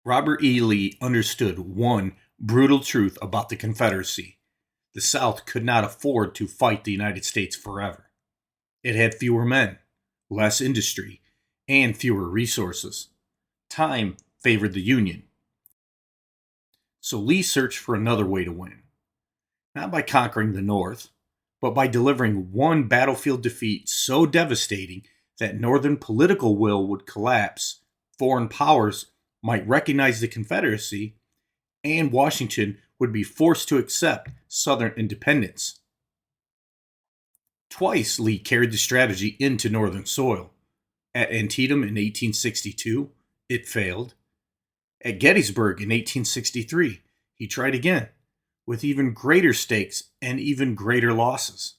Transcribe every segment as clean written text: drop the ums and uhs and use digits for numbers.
Robert E. Lee understood one brutal truth about the Confederacy. The South could not afford to fight the United States forever. It had fewer men, less industry, and fewer resources. Time favored the Union. So Lee searched for another way to win. Not by conquering the North, but by delivering one battlefield defeat so devastating that Northern political will would collapse, foreign powers might recognize the Confederacy, and Washington would be forced to accept Southern independence. Twice Lee carried the strategy into Northern soil. At Antietam in 1862, it failed. At Gettysburg in 1863, he tried again, with even greater stakes and even greater losses.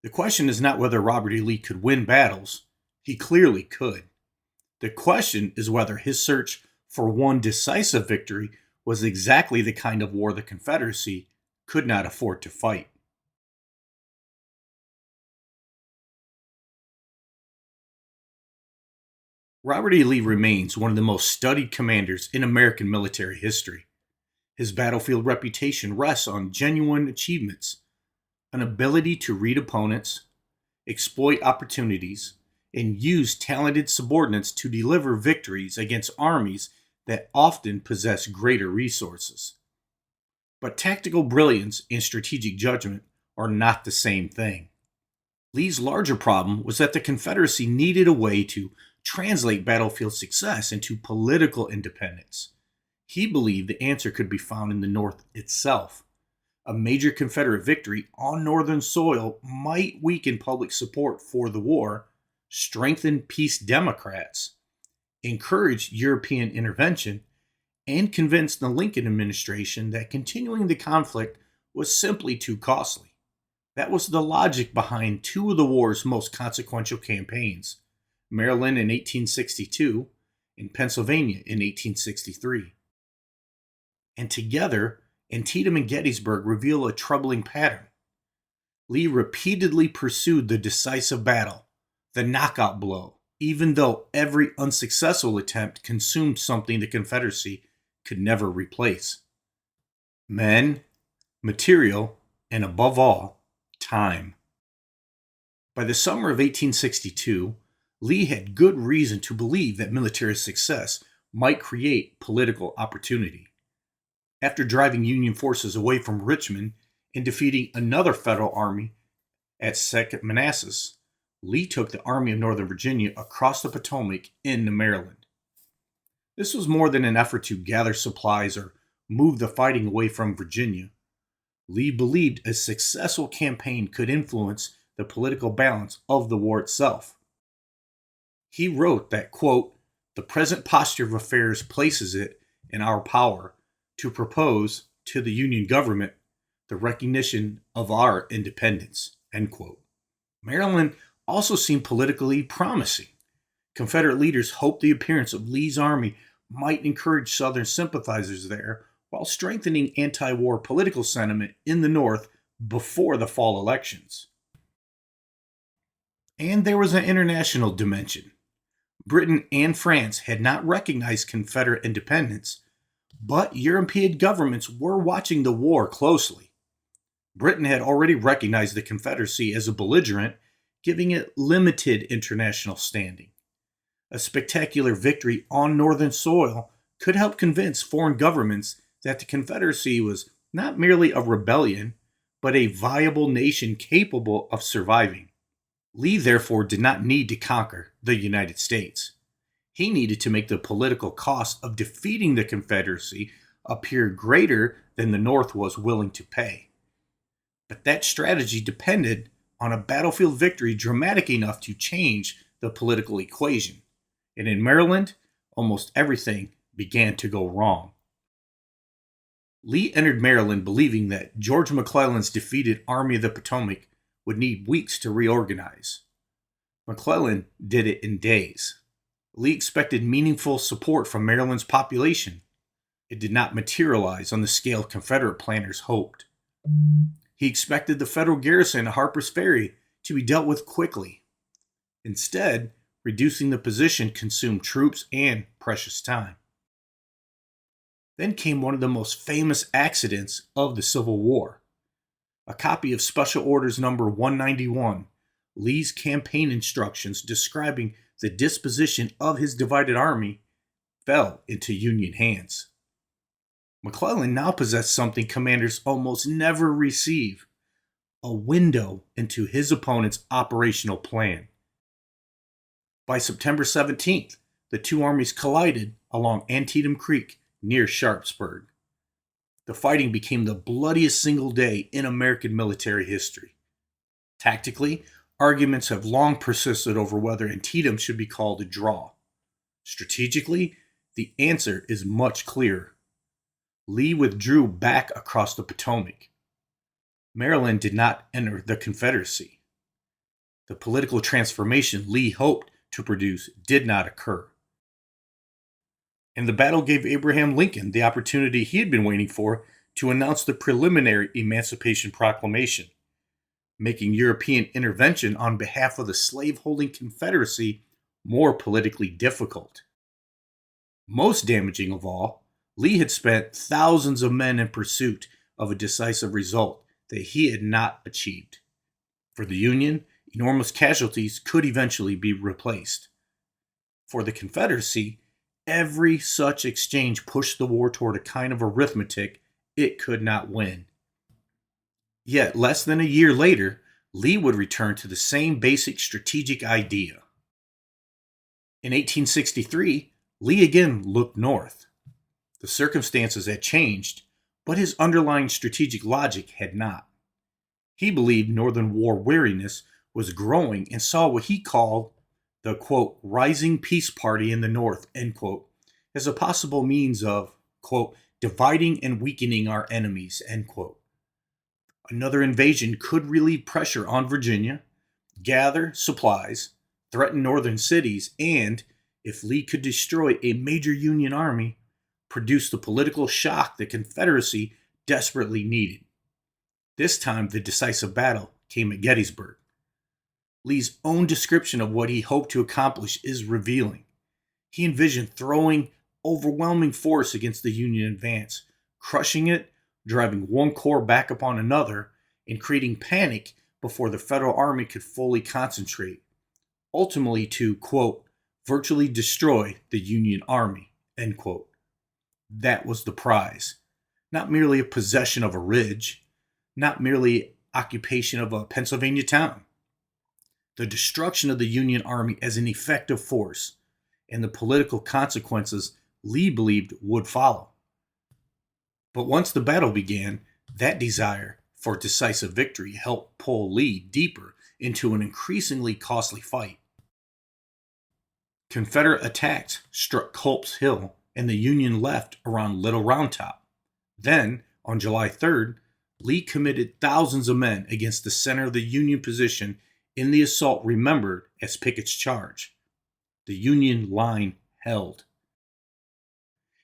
The question is not whether Robert E. Lee could win battles. He clearly could. The question is whether his search for one decisive victory was exactly the kind of war the Confederacy could not afford to fight. Robert E. Lee remains one of the most studied commanders in American military history. His battlefield reputation rests on genuine achievements, an ability to read opponents, exploit opportunities, and use talented subordinates to deliver victories against armies that often possess greater resources. But tactical brilliance and strategic judgment are not the same thing. Lee's larger problem was that the Confederacy needed a way to translate battlefield success into political independence. He believed the answer could be found in the North itself. A major Confederate victory on Northern soil might weaken public support for the war, strengthen peace Democrats, encourage European intervention, and convince the Lincoln administration that continuing the conflict was simply too costly. That was the logic behind two of the war's most consequential campaigns, Maryland in 1862 and Pennsylvania in 1863. And together, Antietam and Gettysburg reveal a troubling pattern. Lee repeatedly pursued the decisive battle, the knockout blow, even though every unsuccessful attempt consumed something the Confederacy could never replace: men, material, and above all, time. By the summer of 1862, Lee had good reason to believe that military success might create political opportunity. After driving Union forces away from Richmond and defeating another Federal army at Second Manassas, Lee took the Army of Northern Virginia across the Potomac into Maryland. This was more than an effort to gather supplies or move the fighting away from Virginia. Lee believed a successful campaign could influence the political balance of the war itself. He wrote that, quote, "The present posture of affairs places it in our power to propose to the Union government the recognition of our independence," end quote. Maryland also seemed politically promising. Confederate leaders hoped the appearance of Lee's army might encourage Southern sympathizers there while strengthening anti-war political sentiment in the North before the fall elections. And there was an international dimension. Britain and France had not recognized Confederate independence, but European governments were watching the war closely. Britain had already recognized the Confederacy as a belligerent, giving it limited international standing. A spectacular victory on Northern soil could help convince foreign governments that the Confederacy was not merely a rebellion, but a viable nation capable of surviving. Lee, therefore, did not need to conquer the United States. He needed to make the political cost of defeating the Confederacy appear greater than the North was willing to pay. But that strategy depended on a battlefield victory dramatic enough to change the political equation. And in Maryland, almost everything began to go wrong. Lee entered Maryland believing that George McClellan's defeated Army of the Potomac would need weeks to reorganize. McClellan did it in days. Lee expected meaningful support from Maryland's population. It did not materialize on the scale Confederate planners hoped. He expected the federal garrison at Harper's Ferry to be dealt with quickly. Instead, reducing the position consumed troops and precious time. Then came one of the most famous accidents of the Civil War. A copy of Special Orders Number 191, Lee's campaign instructions describing the disposition of his divided army, fell into Union hands. McClellan now possessed something commanders almost never receive: a window into his opponent's operational plan. By September 17th, the two armies collided along Antietam Creek near Sharpsburg. The fighting became the bloodiest single day in American military history. Tactically, arguments have long persisted over whether Antietam should be called a draw. Strategically, the answer is much clearer. Lee withdrew back across the Potomac. Maryland did not enter the Confederacy. The political transformation Lee hoped to produce did not occur. And the battle gave Abraham Lincoln the opportunity he had been waiting for to announce the preliminary Emancipation Proclamation, making European intervention on behalf of the slave-holding Confederacy more politically difficult. Most damaging of all, Lee had spent thousands of men in pursuit of a decisive result that he had not achieved. For the Union, enormous casualties could eventually be replaced. For the Confederacy, every such exchange pushed the war toward a kind of arithmetic it could not win. Yet, less than a year later, Lee would return to the same basic strategic idea. In 1863, Lee again looked north. The circumstances had changed, but his underlying strategic logic had not. He believed Northern war weariness was growing and saw what he called the, quote, rising peace party in the North, end quote, as a possible means of, quote, dividing and weakening our enemies, end quote. Another invasion could relieve pressure on Virginia, gather supplies, threaten northern cities, and, if Lee could destroy a major Union army, produce the political shock the Confederacy desperately needed. This time, the decisive battle came at Gettysburg. Lee's own description of what he hoped to accomplish is revealing. He envisioned throwing overwhelming force against the Union advance, crushing it, driving one corps back upon another, and creating panic before the Federal Army could fully concentrate, ultimately to, quote, virtually destroy the Union Army, end quote. That was the prize. Not merely a possession of a ridge, not merely occupation of a Pennsylvania town. The destruction of the Union Army as an effective force, and the political consequences Lee believed would follow. But once the battle began, that desire for decisive victory helped pull Lee deeper into an increasingly costly fight. Confederate attacks struck Culp's Hill, and the Union left around Little Round Top. Then, on July 3rd, Lee committed thousands of men against the center of the Union position in the assault remembered as Pickett's Charge. The Union line held.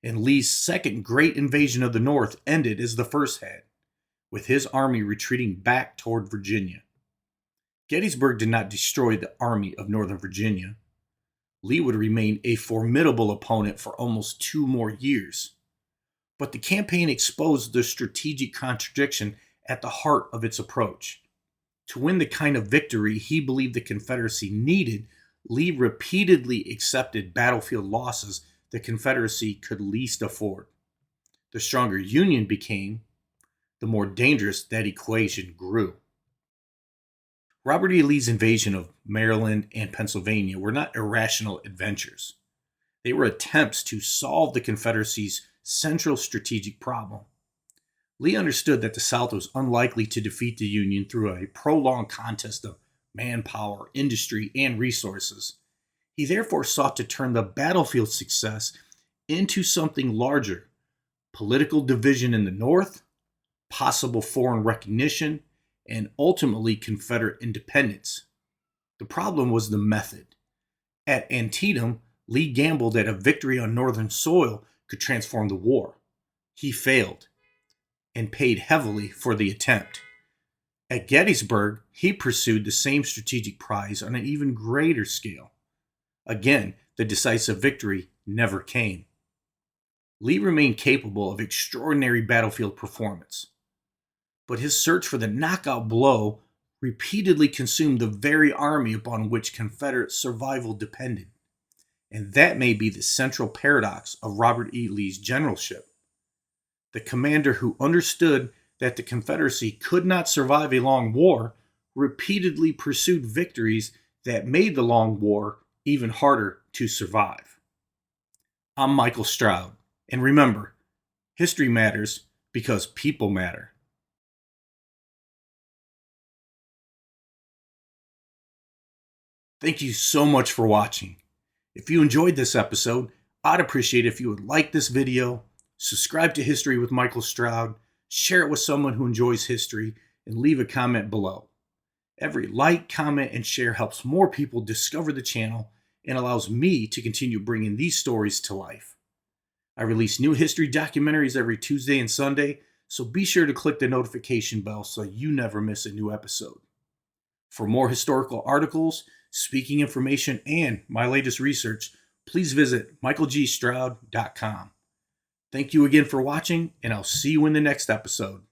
And Lee's second great invasion of the North ended as the first had, with his army retreating back toward Virginia. Gettysburg did not destroy the Army of Northern Virginia. Lee would remain a formidable opponent for almost 2 more years. But the campaign exposed the strategic contradiction at the heart of its approach. To win the kind of victory he believed the Confederacy needed, Lee repeatedly accepted battlefield losses the Confederacy could least afford. The stronger Union became, the more dangerous that equation grew. Robert E. Lee's invasion of Maryland and Pennsylvania were not irrational adventures. They were attempts to solve the Confederacy's central strategic problem. Lee understood that the South was unlikely to defeat the Union through a prolonged contest of manpower, industry, and resources. He therefore sought to turn the battlefield success into something larger: political division in the North, possible foreign recognition, and ultimately Confederate independence. The problem was the method. At Antietam, Lee gambled that a victory on Northern soil could transform the war. He failed, and paid heavily for the attempt. At Gettysburg, he pursued the same strategic prize on an even greater scale. Again, the decisive victory never came. Lee remained capable of extraordinary battlefield performance, but his search for the knockout blow repeatedly consumed the very army upon which Confederate survival depended. And that may be the central paradox of Robert E. Lee's generalship. The commander who understood that the Confederacy could not survive a long war repeatedly pursued victories that made the long war even harder to survive. I'm Michael Stroud, and remember, history matters because people matter. Thank you so much for watching. If you enjoyed this episode, I'd appreciate it if you would like this video, subscribe to History with Michael Stroud, share it with someone who enjoys history, and leave a comment below. Every like, comment, and share helps more people discover the channel and allows me to continue bringing these stories to life. I release new history documentaries every Tuesday and Sunday, so be sure to click the notification bell so you never miss a new episode. For more historical articles, speaking information, and my latest research, please visit michaelgstroud.com. Thank you again for watching, and I'll see you in the next episode.